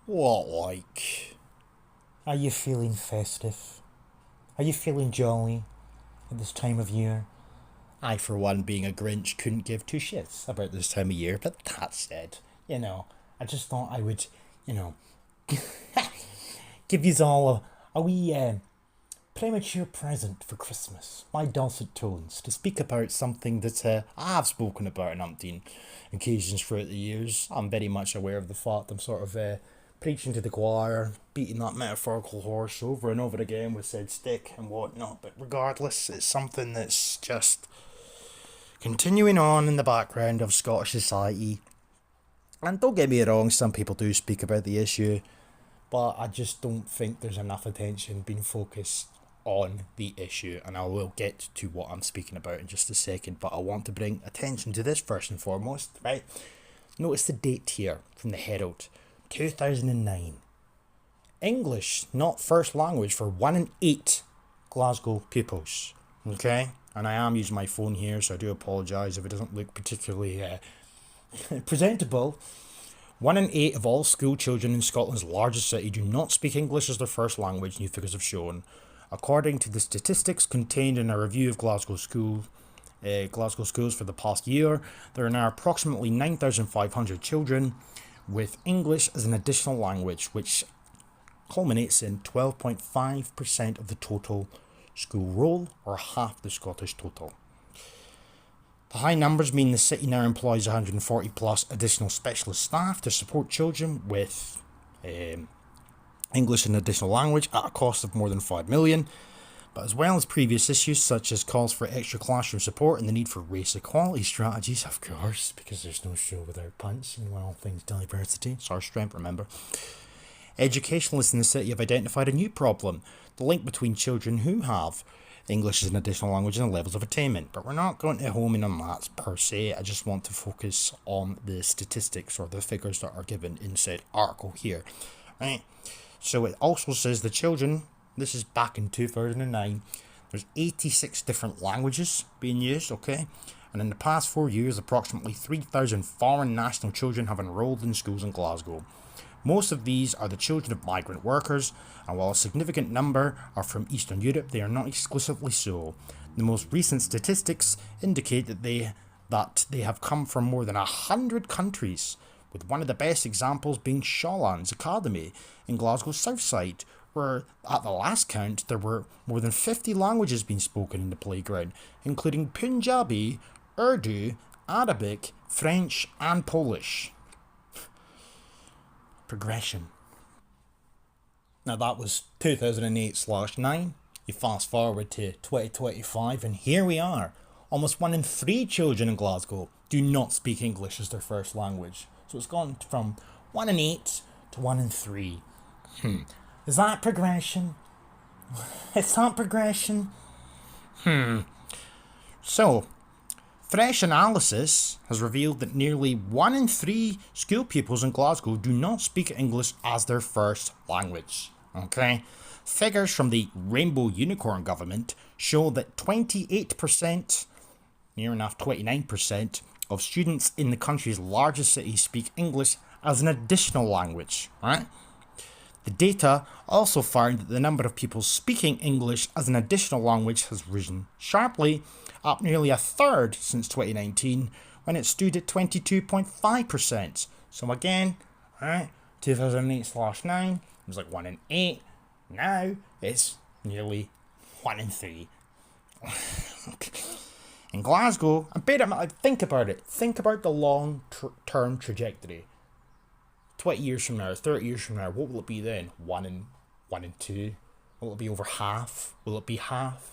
What like? Are you feeling festive? Are you feeling jolly at this time of year? I, for one, being a Grinch, couldn't give two shits about this time of year, but that said, I just thought I would, you know, give you all a wee premature present for Christmas. My dulcet tones to speak about something that I have spoken about on umpteen occasions throughout the years. I'm very much aware of the fact I'm sort of preaching to the choir, beating that metaphorical horse over and over again with said stick and whatnot. But regardless, it's something that's just continuing on in the background of Scottish society. And don't get me wrong, some people do speak about the issue, but I just don't think there's enough attention being focused on the issue, and I will get to what I'm speaking about in just a second, but I want to bring attention to this first and foremost, right? Notice the date here from the Herald, 2009. English, not first language for 1 in 8 Glasgow pupils, okay? And I am using my phone here, so I do apologise if it doesn't look particularly presentable. 1 in 8 of all school children in Scotland's largest city do not speak English as their first language, new figures have shown. According to the statistics contained in a review of Glasgow schools for the past year, there are now approximately 9,500 children with English as an additional language, which culminates in 12.5% of the total school roll, or half the Scottish total. The high numbers mean the city now employs 140 plus additional specialist staff to support children with English as an additional language at a cost of more than 5 million. But as well as previous issues such as calls for extra classroom support and the need for race equality strategies, of course, because there's no show without punch and all things diversity, it's our strength, remember. Educationalists in the city have identified a new problem, the link between children who have English as an additional language and the levels of attainment. But we're not going to home in on that per se. I just want to focus on the statistics or the figures that are given in said article here. Right. So it also says the children, this is back in 2009, there's 86 different languages being used, okay? And in the past 4 years, approximately 3,000 foreign national children have enrolled in schools in Glasgow. Most of these are the children of migrant workers, and while a significant number are from Eastern Europe, they are not exclusively so. The most recent statistics indicate that they have come from more than 100 countries, with one of the best examples being Shawlands Academy in Glasgow's south side, where at the last count there were more than 50 languages being spoken in the playground, including Punjabi, Urdu, Arabic, French and Polish. Progression. Now that was 2008/9. You fast forward to 2025 and here we are. Almost 1 in 3 children in Glasgow do not speak English as their first language. So it's gone from 1 in 8 to 1 in 3. Is that progression? It's not progression. So, fresh analysis has revealed that nearly 1 in 3 school pupils in Glasgow do not speak English as their first language. Okay? Figures from the Rainbow Unicorn government show that 28%, near enough 29%, of students in the country's largest city speak English as an additional language. Right? The data also found that the number of people speaking English as an additional language has risen sharply, up nearly a third since 2019, when it stood at 22.5%. So again, right, 2008/9, it was like 1 in 8. Now it's nearly 1 in 3. In Glasgow, think about it. Think about the long-term trajectory. 20 years from now, 30 years from now, what will it be then? 1 in 2? Will it be over half? Will it be half?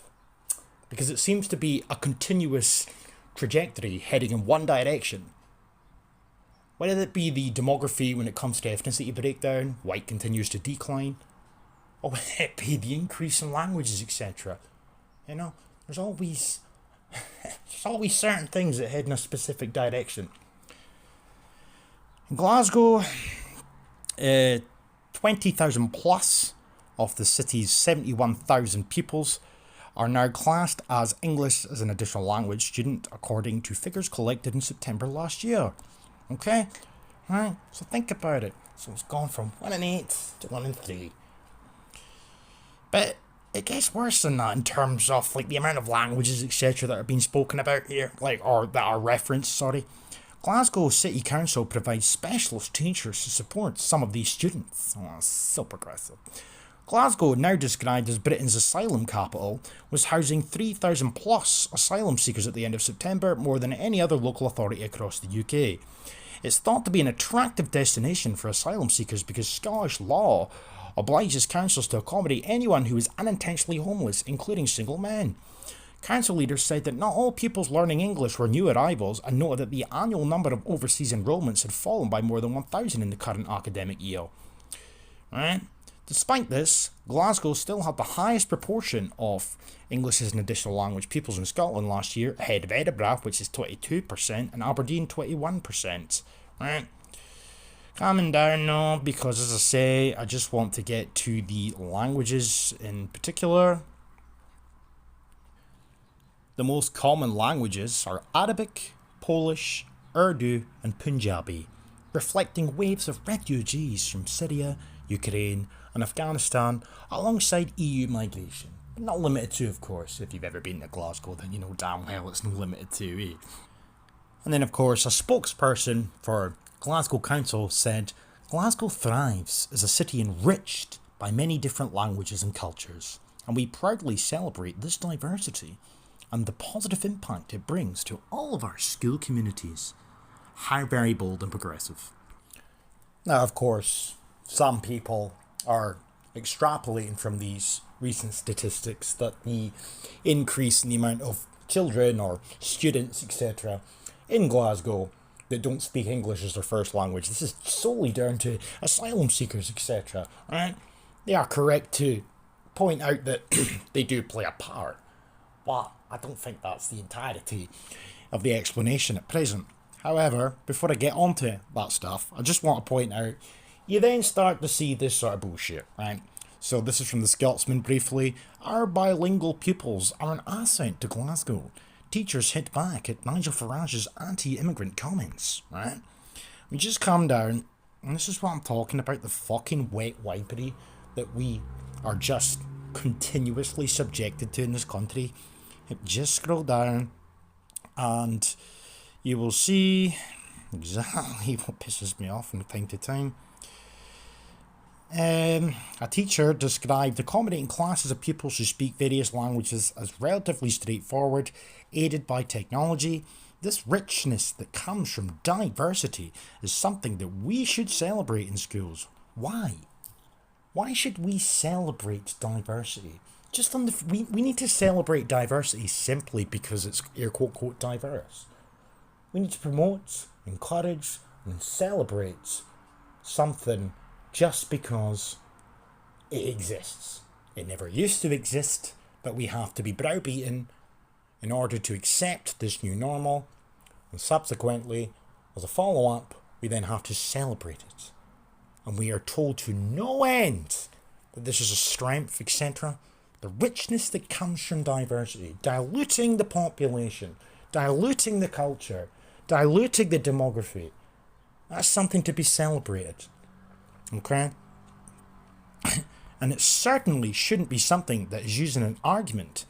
Because it seems to be a continuous trajectory heading in one direction. Whether it be the demography when it comes to ethnicity breakdown, white continues to decline, or whether it be the increase in languages, etc. There's always certain things that head in a specific direction. In Glasgow, 20,000 plus of the city's 71,000 pupils are now classed as English as an additional language student, according to figures collected in September last year. Okay? Right? So think about it. So it's gone from 1 in 8 to 1 in 3. But it gets worse than that in terms of like the amount of languages, etc., that are being spoken about here, or that are referenced, sorry. Glasgow City Council provides specialist teachers to support some of these students. Oh, so progressive. Glasgow, now described as Britain's asylum capital, was housing 3,000 plus asylum seekers at the end of September, more than any other local authority across the UK. It's thought to be an attractive destination for asylum seekers because Scottish law obliges councils to accommodate anyone who is unintentionally homeless, including single men. Council leaders said that not all pupils learning English were new arrivals and noted that the annual number of overseas enrolments had fallen by more than 1,000 in the current academic year. Right? Despite this, Glasgow still had the highest proportion of English as an additional language pupils in Scotland last year, ahead of Edinburgh, which is 22%, and Aberdeen, 21%. Right? Calming down now, because as I say, I just want to get to the languages in particular. The most common languages are Arabic, Polish, Urdu, and Punjabi, reflecting waves of refugees from Syria, Ukraine, and Afghanistan, alongside EU migration. But not limited to, of course. If you've ever been to Glasgow, then you know damn well it's not limited to, eh? And then, of course, a spokesperson for Glasgow Council said, Glasgow thrives as a city enriched by many different languages and cultures, and we proudly celebrate this diversity and the positive impact it brings to all of our school communities. How very bold and progressive. Now, of course, some people are extrapolating from these recent statistics that the increase in the amount of children or students, etc., in Glasgow that don't speak English as their first language, this is solely down to asylum seekers, etc. Right? They are correct to point out that they do play a part, but I don't think that's the entirety of the explanation at present. However, before I get onto that stuff, I just want to point out, you then start to see this sort of bullshit, right? So this is from the Scotsman briefly. Our bilingual pupils are an asset to Glasgow. Teachers hit back at Nigel Farage's anti-immigrant comments, right? We just calm down, and this is what I'm talking about, the fucking wet wipery that we are just continuously subjected to in this country. Just scroll down, and you will see exactly what pisses me off from time to time. A teacher described accommodating classes of pupils who speak various languages as relatively straightforward, aided by technology. This richness that comes from diversity is something that we should celebrate in schools. Why? Why should we celebrate diversity? Just on we need to celebrate diversity simply because it's air quote diverse. We need to promote, encourage, and celebrate something just because it exists. It never used to exist, but we have to be browbeaten in order to accept this new normal, and subsequently, as a follow-up, we then have to celebrate it. And we are told to no end that this is a strength, etc. The richness that comes from diversity, diluting the population, diluting the culture, diluting the demography, that's something to be celebrated. Okay? And it certainly shouldn't be something that is used in an argument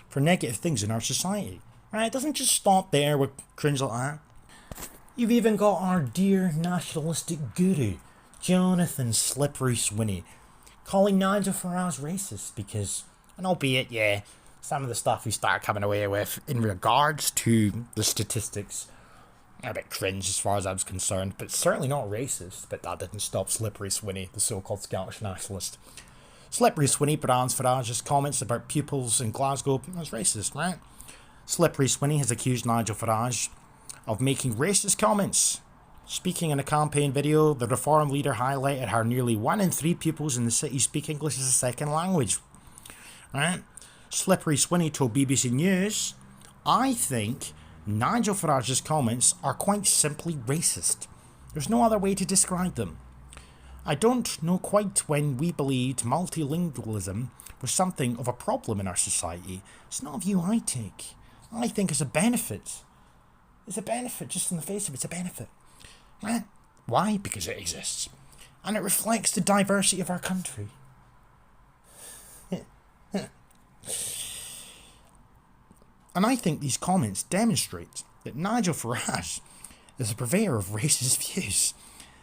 for negative things in our society. Right? It doesn't just stop there with cringe like that. You've even got our dear nationalistic guru, Jonathan Slippery Swinney, calling Nigel Farage racist because, and albeit, yeah, some of the stuff he started coming away with in regards to the statistics, a bit cringe as far as I was concerned, but certainly not racist. But that didn't stop Slippery Swinney, the so-called Scottish nationalist. Slippery Swinney brands Farage's comments about pupils in Glasgow as racist, right? Slippery Swinney has accused Nigel Farage of making racist comments. Speaking in a campaign video, the Reform leader highlighted how nearly 1 in 3 pupils in the city speak English as a second language. Right? Slippery Swinney told BBC News, I think Nigel Farage's comments are quite simply racist. There's no other way to describe them. I don't know quite when we believed multilingualism was something of a problem in our society. It's not a view I take. I think it's a benefit. It's a benefit, just in the face of it, it's a benefit. Right? Why? Because it exists. And it reflects the diversity of our country. And I think these comments demonstrate that Nigel Farage is a purveyor of racist views.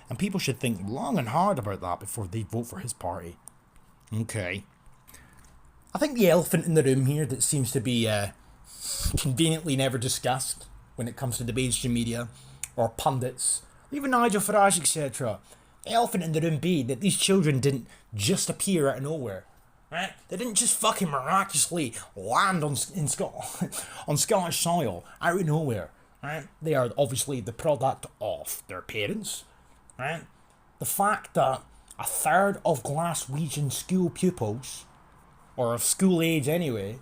And people should think long and hard about that before they vote for his party. Okay. I think the elephant in the room here that seems to be conveniently never discussed when it comes to the mainstream media or pundits, even Nigel Farage, etc. The elephant in the room be that these children didn't just appear out of nowhere. Right? They didn't just fucking miraculously land on Scottish soil out of nowhere. Right? They are obviously the product of their parents. Right? The fact that a third of Glaswegian school pupils, or of school age anyway,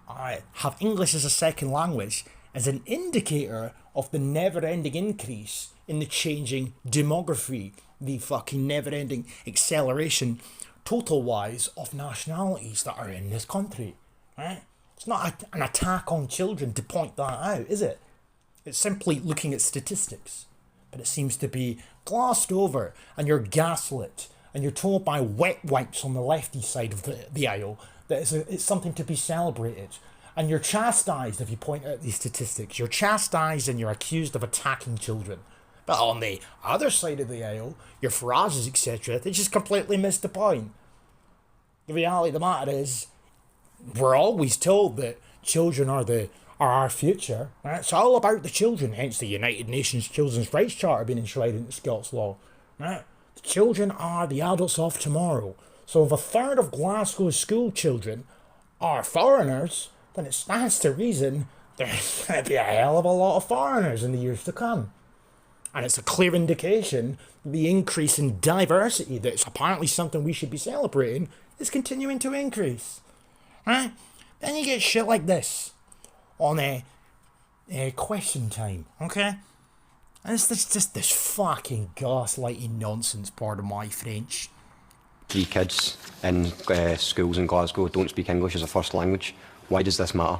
have English as a second language is an indicator of the never-ending increase in the changing demography, the fucking never-ending acceleration, total-wise, of nationalities that are in this country. Right? It's not an attack on children to point that out, is it? It's simply looking at statistics. But it seems to be glossed over, and you're gaslit, and you're told by wet wipes on the lefty side of the aisle that it's something to be celebrated. And you're chastised if you point out these statistics. You're chastised and you're accused of attacking children. But on the other side of the aisle, your Farages, etc., they just completely missed the point. The reality of the matter is, we're always told that children are our future. Right? It's all about the children, hence the United Nations Children's Rights Charter being enshrined into Scots law. Right? The children are the adults of tomorrow. So if a third of Glasgow's school children are foreigners, then it stands to reason there's going to be a hell of a lot of foreigners in the years to come. And it's a clear indication that the increase in diversity, that's apparently something we should be celebrating, is continuing to increase. Right? Then you get shit like this on a question time, okay? And it's just this fucking gaslighting nonsense, pardon my French. 3 kids in schools in Glasgow don't speak English as a first language. Why does this matter?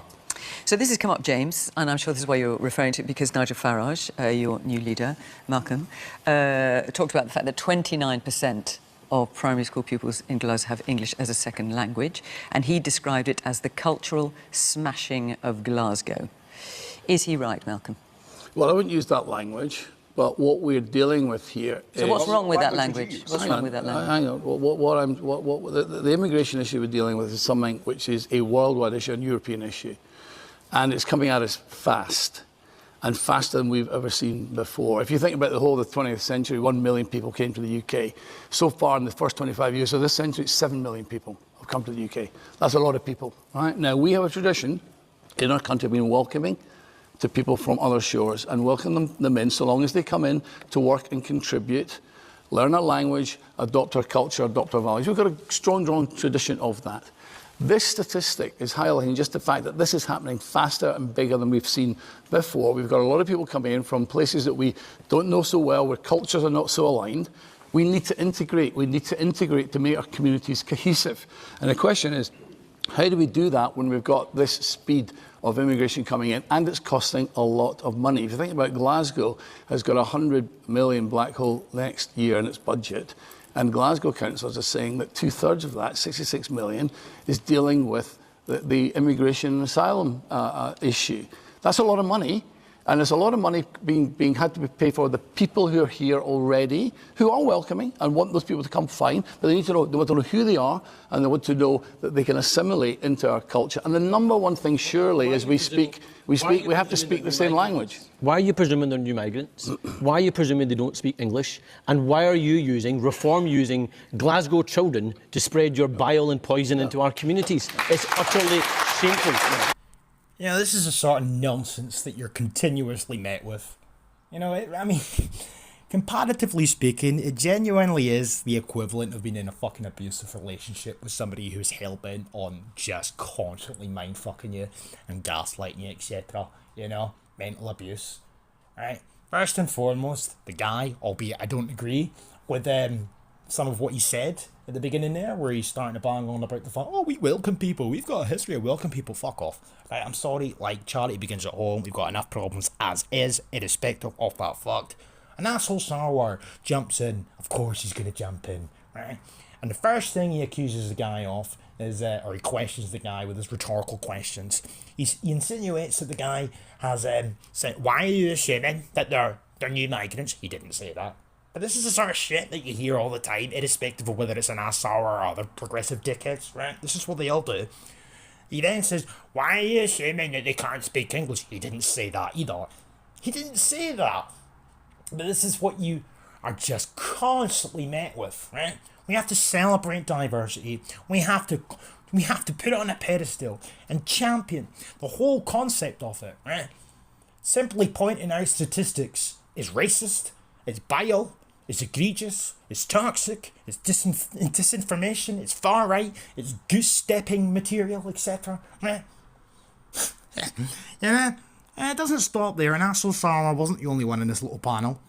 So this has come up, James, and I'm sure this is why you're referring to it, because Nigel Farage, your new leader, Malcolm, talked about the fact that 29% of primary school pupils in Glasgow have English as a second language, and he described it as the cultural smashing of Glasgow. Is he right, Malcolm? Well, I wouldn't use that language, but what we're dealing with here is... So what's wrong with that language? What's wrong with that language? Hang on. The immigration issue we're dealing with is something which is a worldwide issue, a European issue. And it's coming at us fast, and faster than we've ever seen before. If you think about the whole of the 20th century, 1 million people came to the UK. So far in the first 25 years of this century, 7 million people have come to the UK. That's a lot of people, right? Now, we have a tradition in our country of being welcoming to people from other shores and welcome them in so long as they come in to work and contribute, learn our language, adopt our culture, adopt our values. We've got a strong tradition of that. This statistic is highlighting just the fact that this is happening faster and bigger than we've seen before. We've got a lot of people coming in from places that we don't know so well, where cultures are not so aligned. We need to integrate. We need to integrate to make our communities cohesive. And the question is, how do we do that when we've got this speed of immigration coming in, and it's costing a lot of money? If you think about Glasgow, has got 100 million black hole next year in its budget, and Glasgow councils are saying that 2/3 of that, 66 million, is dealing with the immigration and asylum issue. That's a lot of money. And there's a lot of money being had to be paid for the people who are here already, who are welcoming and want those people to come fine, but they want to know who they are, and they want to know that they can assimilate into our culture. And the number one thing surely is we have to speak the same language. Why are you presuming they're new migrants? Why are you presuming they don't speak English? And why are you using Glasgow children to spread your bile and poison into our communities? It's utterly shameful. You know, this is the sort of nonsense that you're continuously met with. You know, comparatively speaking, it genuinely is the equivalent of being in a fucking abusive relationship with somebody who's hell-bent on just constantly mind-fucking you and gaslighting you, etc. You know, mental abuse. Right? First and foremost, the guy, albeit I don't agree with some of what he said at the beginning there, where he's starting to bang on about the fact, oh, we welcome people, we've got a history of welcome people, fuck off. Right, I'm sorry, like, charity begins at home, we've got enough problems as is, irrespective of that fact. An asshole Sarwar jumps in. Of course he's going to jump in, right? And the first thing he accuses the guy of is, or he questions the guy with his rhetorical questions. He insinuates that the guy has said, "Why are you assuming that they're new migrants?" He didn't say that. But this is the sort of shit that you hear all the time, irrespective of whether it's an asshole or other progressive dickheads, right? This is what they all do. He then says, "Why are you assuming that they can't speak English?" He didn't say that either. He didn't say that. But this is what you are just constantly met with, right? We have to celebrate diversity. We have to put it on a pedestal and champion the whole concept of it, right? Simply pointing out statistics is racist, it's vile, it's egregious, it's toxic, it's disinformation, it's far right, it's goose-stepping material, etc. Right? Yeah, it doesn't stop there, and asshole Sarah wasn't the only one in this little panel.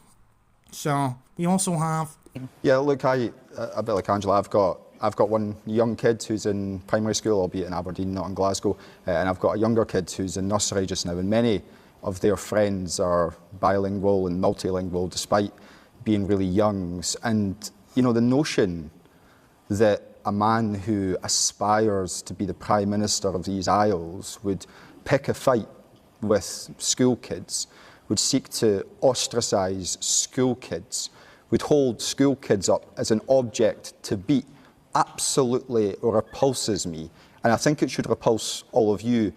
So we also have. Yeah, look, a bit like Angela, I've got one young kid who's in primary school, albeit in Aberdeen, not in Glasgow, and I've got a younger kid who's in nursery just now, and many of their friends are bilingual and multilingual despite being really young. And, you know, the notion that a man who aspires to be the Prime Minister of these Isles would pick a fight with school kids, would seek to ostracise school kids, would hold school kids up as an object to beat, absolutely repulses me. And I think it should repulse all of you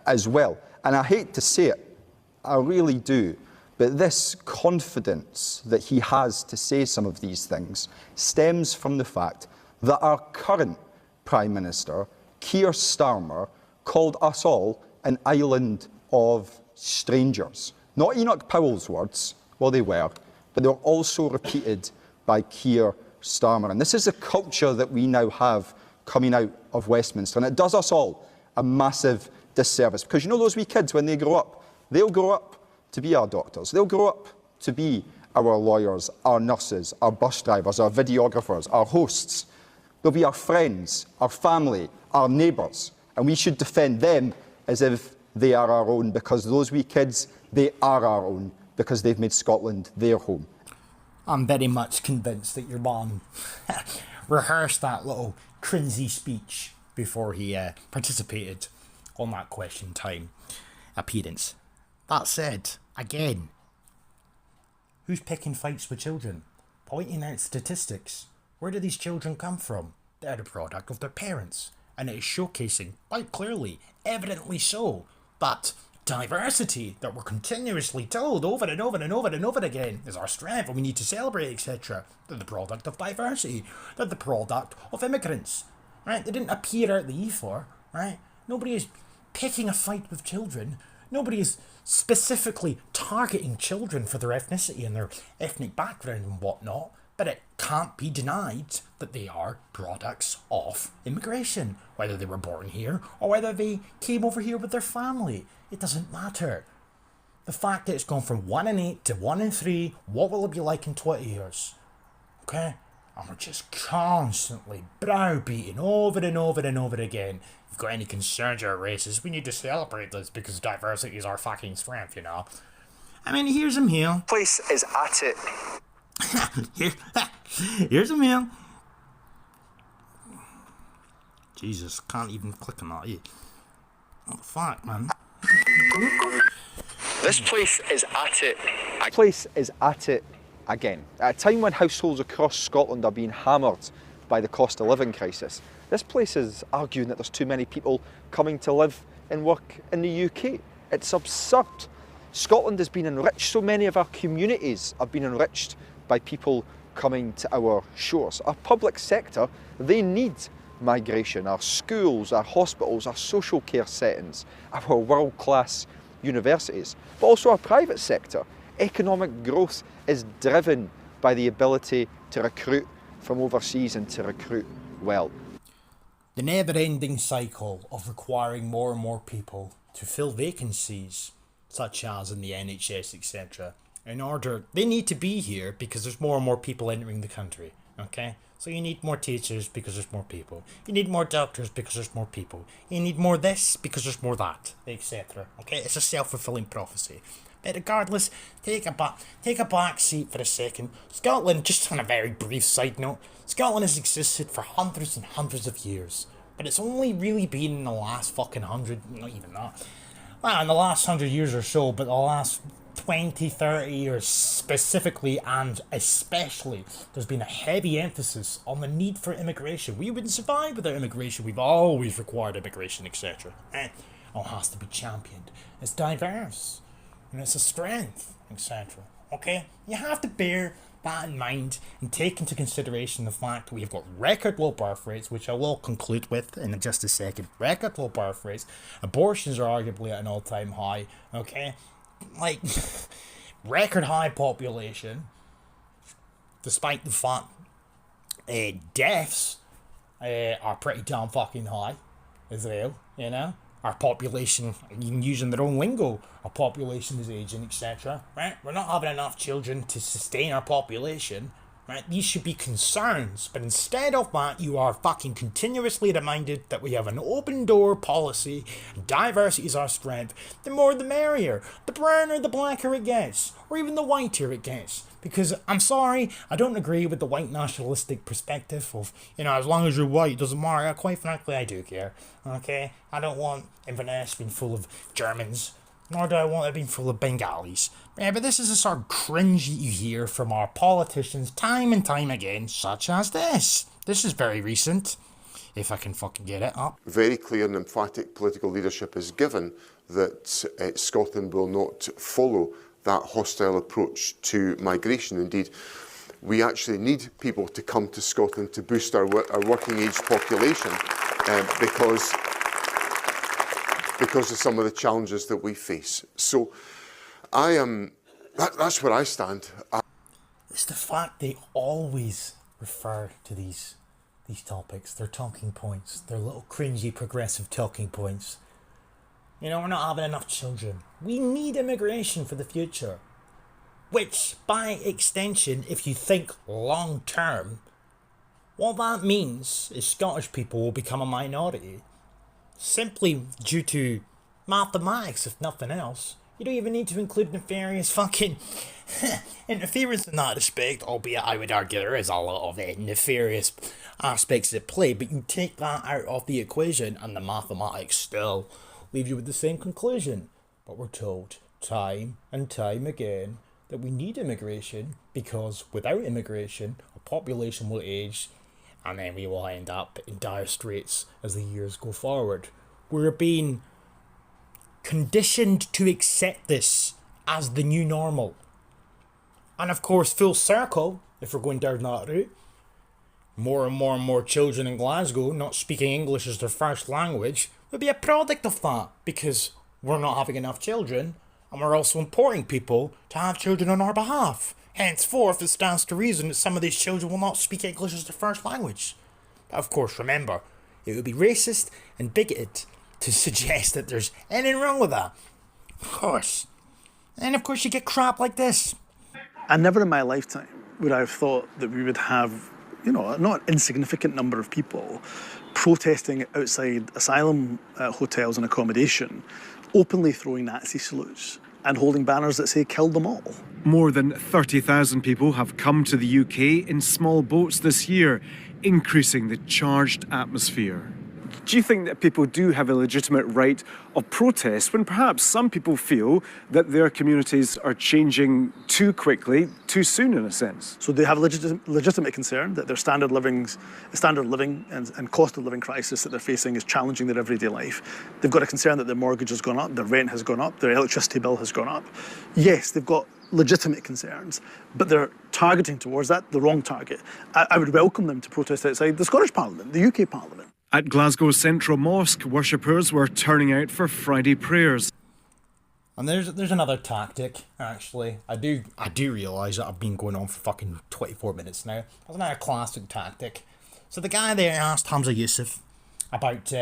as well. And I hate to say it, I really do, but this confidence that he has to say some of these things stems from the fact that our current Prime Minister, Keir Starmer, called us all an island of strangers. Not Enoch Powell's words, well they were, but they were also repeated by Keir Starmer. And this is a culture that we now have coming out of Westminster, and it does us all a massive disservice. Because you know those wee kids, when they grow up, they'll grow up to be our doctors, they'll grow up to be our lawyers, our nurses, our bus drivers, our videographers, our hosts. They'll be our friends, our family, our neighbours, and we should defend them as if they are our own, because those wee kids, they are our own, because they've made Scotland their home. I'm very much convinced that your mum rehearsed that little cringy speech before he participated on that question time appearance. That said, again, who's picking fights with children? Pointing out statistics. Where do these children come from? They're the product of their parents. And it is showcasing, quite clearly, evidently so, that diversity that we're continuously told over and over and over and over again is our strength and we need to celebrate, etc. They're the product of diversity. They're the product of immigrants. Right? They didn't appear out the ether, right? Nobody is picking a fight with children. Nobody is specifically targeting children for their ethnicity and their ethnic background and whatnot, but it can't be denied that they are products of immigration, whether they were born here or whether they came over here with their family. It doesn't matter. The fact that it's gone from 1 in 8 to 1 in 3, what will it be like in 20 years? Okay? And we're just constantly browbeating over and over and over again. If you've got any concerns or races, we need to celebrate this because diversity is our fucking strength, you know? I mean, here's him here. Place is at it. Here's him here. Jesus, can't even click on that. What the fuck, man? This place is at it. Place is at it again. At a time when households across Scotland are being hammered by the cost of living crisis, this place is arguing that there's too many people coming to live and work in the UK. It's absurd. Scotland has been enriched. So many of our communities have been enriched by people coming to our shores. Our public sector, they need migration. Our schools, our hospitals, our social care settings, our world-class universities, but also our private sector. Economic growth is driven by the ability to recruit from overseas and to recruit well. The never-ending cycle of requiring more and more people to fill vacancies, such as in the NHS, etc. They need to be here because there's more and more people entering the country, okay? So you need more teachers because there's more people. You need more doctors because there's more people. You need more this because there's more that, etc. Okay? It's a self-fulfilling prophecy. But regardless, take a back seat for a second. Scotland, just on a very brief side note, Scotland has existed for hundreds and hundreds of years. But it's only really been in the last fucking 100, not even that. Well, in the last 100 years or so, but the last 20, 30 years specifically and especially, there's been a heavy emphasis on the need for immigration. We wouldn't survive without immigration. We've always required immigration, etc. It all has to be championed. It's diverse, and it's a strength, etc. Okay? You have to bear that in mind and take into consideration the fact that we've got record low birth rates, which I will conclude with in just a second. Record low birth rates. Abortions are arguably at an all-time high, okay? Like, record high population, despite the fact deaths are pretty damn fucking high as well, you know? Our population, even using their own lingo, our population is aging, etc. Right? We're not having enough children to sustain our population. Right? These should be concerns, but instead of that, you are fucking continuously reminded that we have an open door policy, diversity is our strength. The more the merrier. The browner, the blacker it gets, or even the whiter it gets. Because, I'm sorry, I don't agree with the white nationalistic perspective of, as long as you're white, it doesn't matter. Quite frankly, I do care, okay? I don't want Inverness being full of Germans, nor do I want it being full of Bengalis. Yeah, but this is the sort of cringe you hear from our politicians time and time again, such as this. This is very recent, if I can fucking get it up. Very clear and emphatic political leadership is given that Scotland will not follow that hostile approach to migration. Indeed, we actually need people to come to Scotland to boost our working age population because of some of the challenges that we face. So that's where I stand. It's the fact they always refer to these topics, their talking points, their little cringy progressive talking points. We're not having enough children. We need immigration for the future. Which, by extension, if you think long term, what that means is Scottish people will become a minority. Simply due to mathematics, if nothing else. You don't even need to include nefarious fucking interference in that respect, albeit I would argue there is a lot of nefarious aspects at play, but you take that out of the equation and the mathematics still leave you with the same conclusion. But we're told time and time again that we need immigration because without immigration, our population will age and then we will end up in dire straits as the years go forward. We're being conditioned to accept this as the new normal. And of course, full circle, if we're going down that route, more and more children in Glasgow not speaking English as their first language would be a product of that, because we're not having enough children and we're also importing people to have children on our behalf. Henceforth, it stands to reason that some of these children will not speak English as their first language. But of course, remember, it would be racist and bigoted to suggest that there's anything wrong with that. Of course. And of course you get crap like this. And never in my lifetime would I have thought that we would have, a not insignificant number of people protesting outside asylum hotels and accommodation, openly throwing Nazi salutes and holding banners that say "kill them all." More than 30,000 people have come to the UK in small boats this year, increasing the charged atmosphere. Do you think that people do have a legitimate right of protest when perhaps some people feel that their communities are changing too quickly, too soon in a sense? So they have a legitimate concern that their standard of living and cost of living crisis that they're facing is challenging their everyday life. They've got a concern that their mortgage has gone up, their rent has gone up, their electricity bill has gone up. Yes, they've got legitimate concerns, but they're targeting towards that the wrong target. I would welcome them to protest outside the Scottish Parliament, the UK Parliament. At Glasgow's Central Mosque, worshippers were turning out for Friday prayers. And there's another tactic, actually. I do realise that I've been going on for fucking 24 minutes now. That's another classic tactic. So the guy there asked Hamza Yusuf about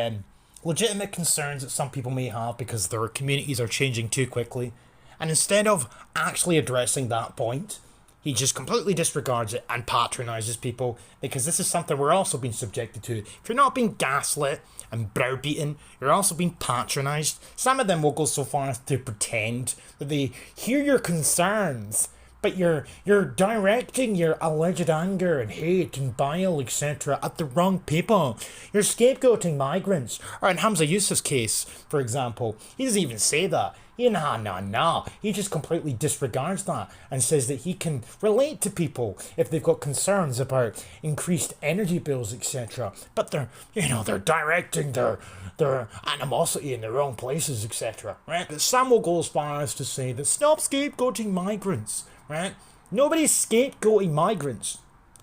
legitimate concerns that some people may have because their communities are changing too quickly. And instead of actually addressing that point, He just completely disregards it and patronises people, because this is something we're also being subjected to. If you're not being gaslit and browbeaten, you're also being patronised. Some of them will go so far as to pretend that they hear your concerns, but you're directing your alleged anger and hate and bile, etc. at the wrong people. You're scapegoating migrants. Or in Hamza Yousaf's case, for example, he doesn't even say that. No. He just completely disregards that and says that he can relate to people if they've got concerns about increased energy bills, etc. But they're directing their animosity in the wrong places, etc. Right? But some will go as far as to say that stop scapegoating migrants. Right? Nobody's scapegoating migrants.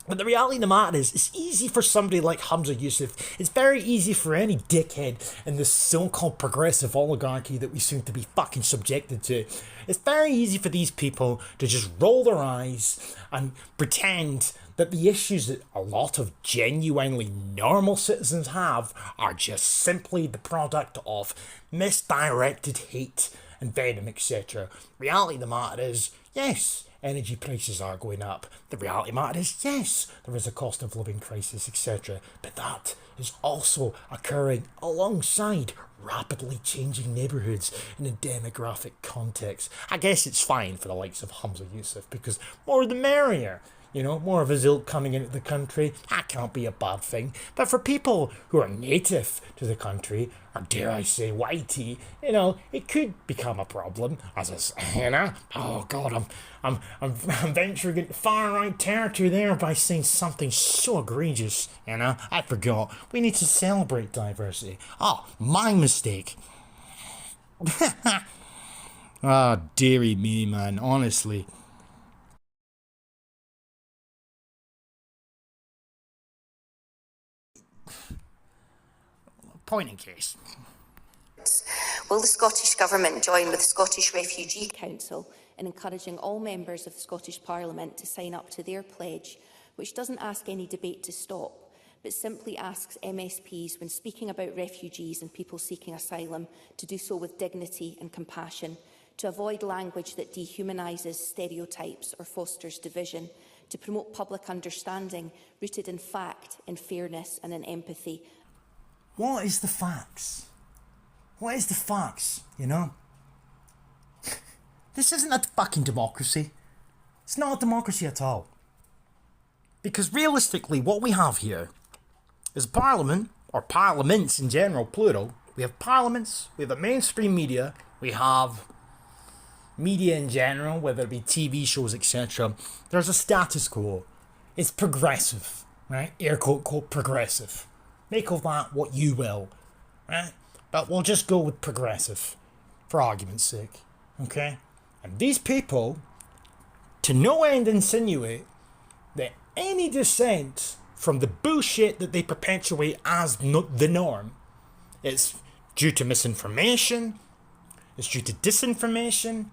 But the reality of the matter is, it's easy for somebody like Hamza Yousaf. It's very easy for any dickhead in this so-called progressive oligarchy that we seem to be fucking subjected to. It's very easy for these people to just roll their eyes and pretend that the issues that a lot of genuinely normal citizens have are just simply the product of misdirected hate and venom, etc. Reality of the matter is, yes, energy prices are going up. The reality of the matter is, yes, there is a cost of living crisis, etc. But that is also occurring alongside rapidly changing neighbourhoods in a demographic context. I guess it's fine for the likes of Hamza Yousaf, because more the merrier. You know, more of his ilk coming into the country, that can't be a bad thing. But for people who are native to the country, or dare I say whitey, it could become a problem. Oh God, I'm venturing into far right territory there by saying something so egregious. I forgot. We need to celebrate diversity. Oh, my mistake. Ah, dearie me, man. Honestly. Point in case. Will the Scottish Government join with the Scottish Refugee Council in encouraging all members of the Scottish Parliament to sign up to their pledge, which doesn't ask any debate to stop, but simply asks MSPs, when speaking about refugees and people seeking asylum, to do so with dignity and compassion, to avoid language that dehumanises, stereotypes or fosters division, to promote public understanding rooted in fact, in fairness and in empathy. What is the facts? What is the facts, This isn't a fucking democracy. It's not a democracy at all. Because realistically, what we have here is a parliament, or parliaments in general, plural. We have parliaments, we have a mainstream media, we have media in general, whether it be TV shows, etc. There's a status quo. It's progressive, right? Air quote, progressive. Make of that what you will, right? But we'll just go with progressive, for argument's sake, okay? And these people, to no end, insinuate that any dissent from the bullshit that they perpetuate as the norm, it's due to misinformation, it's due to disinformation,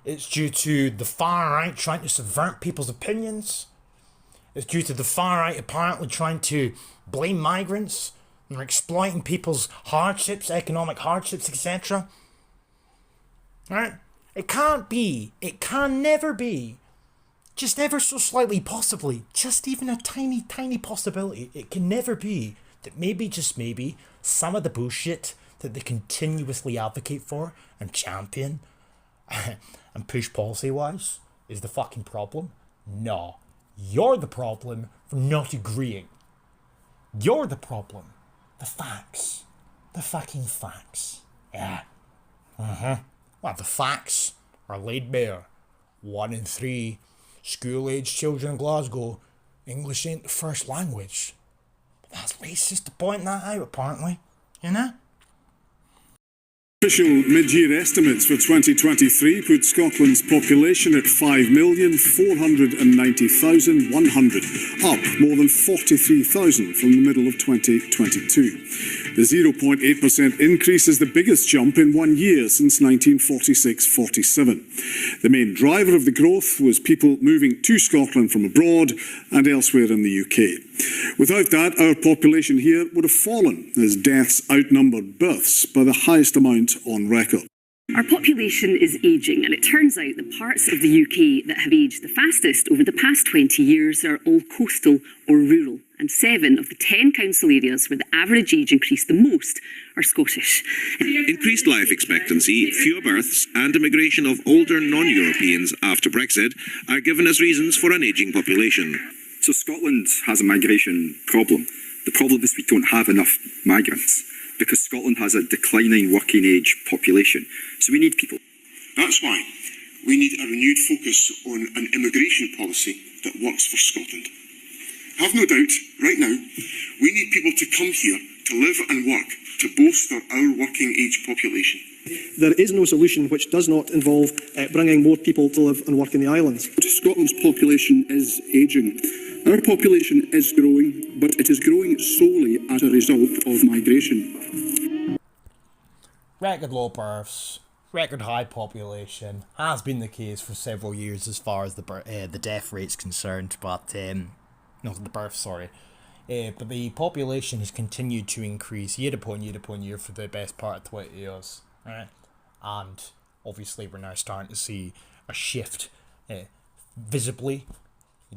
it's due to the far right trying to subvert people's opinions, it's due to the far right apparently trying to blame migrants and exploiting people's hardships, economic hardships, etc. Right? It can't be, it can never be, just ever so slightly possibly, just even a tiny, tiny possibility, it can never be that maybe, just maybe, some of the bullshit that they continuously advocate for and champion and push policy-wise is the fucking problem. No. You're the problem for not agreeing. You're the problem. The facts. The fucking facts. Yeah. Well, the facts are laid bare. 1 in 3 school-aged children in Glasgow, English ain't the first language. But that's racist to point that out, apparently. Official mid-year estimates for 2023 put Scotland's population at 5,490,100, up more than 43,000 from the middle of 2022. The 0.8% increase is the biggest jump in 1 year since 1946-47. The main driver of the growth was people moving to Scotland from abroad and elsewhere in the UK. Without that, our population here would have fallen, as deaths outnumbered births by the highest amount on record. Our population is ageing, and it turns out the parts of the UK that have aged the fastest over the past 20 years are all coastal or rural, and 7 of the 10 council areas where the average age increased the most are Scottish. Increased life expectancy, fewer births, and immigration of older non-Europeans after Brexit are given as reasons for an ageing population. So Scotland has a migration problem. The problem is we don't have enough migrants, because Scotland has a declining working age population. So we need people. That's why we need a renewed focus on an immigration policy that works for Scotland. Have no doubt, right now, we need people to come here to live and work to bolster our working age population. There is no solution which does not involve bringing more people to live and work in the islands. Scotland's population is ageing. Our population is growing, but it is growing solely as a result of migration. Record low births, record high population has been the case for several years as far as the death rate's concerned, but no, the birth, sorry. But the population has continued to increase year upon year for the best part of 20 years, right? And obviously we're now starting to see a shift visibly,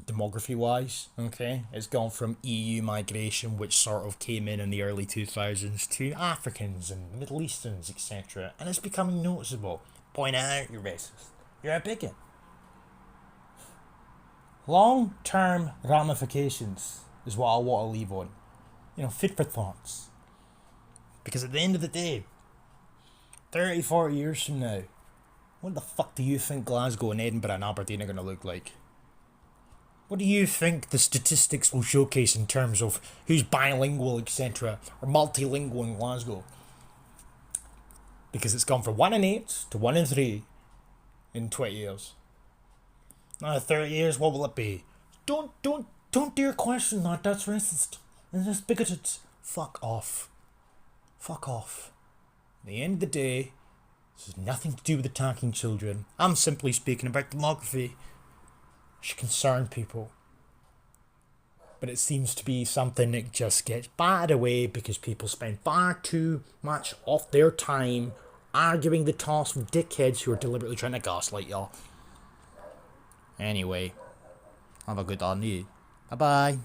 demography-wise, okay? It's gone from EU migration, which sort of came in the early 2000s, to Africans and Middle Easterns, etc. And it's becoming noticeable. Point out, you're racist. You're a bigot. Long-term ramifications is what I want to leave on. You know, food for thoughts. Because at the end of the day, 30, 40 years from now, what the fuck do you think Glasgow and Edinburgh and Aberdeen are going to look like? What do you think the statistics will showcase in terms of who's bilingual, etc., or multilingual in Glasgow? Because it's gone from 1 in 8 to 1 in 3 in 20 years. Now, 30 years, what will it be? Don't dare question that. That's racist. And that's bigoted. Fuck off. Fuck off. At the end of the day, this has nothing to do with attacking children. I'm simply speaking about demography. Should concern people, but it seems to be something that just gets batted away because people spend far too much of their time arguing the toss with dickheads who are deliberately trying to gaslight y'all. Anyway, have a good day. Bye bye.